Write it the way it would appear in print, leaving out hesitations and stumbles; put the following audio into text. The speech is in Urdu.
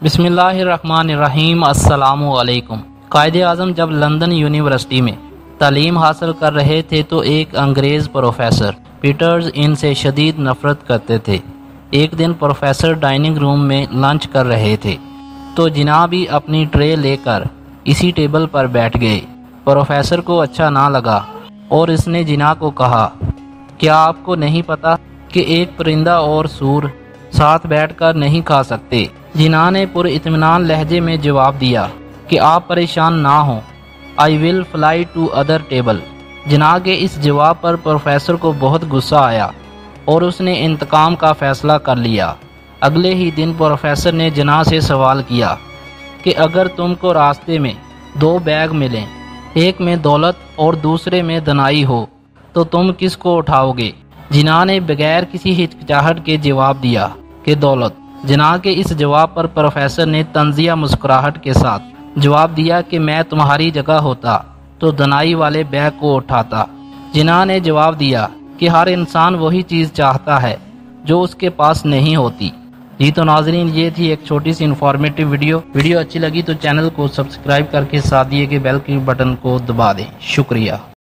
بسم اللہ الرحمن الرحیم۔ السلام علیکم۔ قائد اعظم جب لندن یونیورسٹی میں تعلیم حاصل کر رہے تھے تو ایک انگریز پروفیسر پیٹرز ان سے شدید نفرت کرتے تھے۔ ایک دن پروفیسر ڈائننگ روم میں لنچ کر رہے تھے تو جناح بھی اپنی ٹرے لے کر اسی ٹیبل پر بیٹھ گئے۔ پروفیسر کو اچھا نہ لگا اور اس نے جناح کو کہا، کیا آپ کو نہیں پتا کہ ایک پرندہ اور سور ساتھ بیٹھ کر نہیں کھا سکتے؟ جناح نے پر اطمینان لہجے میں جواب دیا کہ آپ پریشان نہ ہوں، I will fly to other table۔ جناح کے اس جواب پر پروفیسر کو بہت غصہ آیا اور اس نے انتقام کا فیصلہ کر لیا۔ اگلے ہی دن پروفیسر نے جناح سے سوال کیا کہ اگر تم کو راستے میں 2 بیگ ملیں، ایک میں دولت اور دوسرے میں دنائی ہو تو تم کس کو اٹھاؤ گے؟ جناح نے بغیر کسی ہچکچاہٹ کے جواب دیا کہ دولت۔ جناح کے اس جواب پر پروفیسر نے طنزیہ مسکراہٹ کے ساتھ جواب دیا کہ میں تمہاری جگہ ہوتا تو دنائی والے بیگ کو اٹھاتا۔ جناح نے جواب دیا کہ ہر انسان وہی چیز چاہتا ہے جو اس کے پاس نہیں ہوتی۔ جی تو ناظرین، یہ تھی ایک چھوٹی سی انفارمیٹیو ویڈیو اچھی لگی تو چینل کو سبسکرائب کر کے ساتھ دیے گئے بیل کے بٹن کو دبا دیں۔ شکریہ۔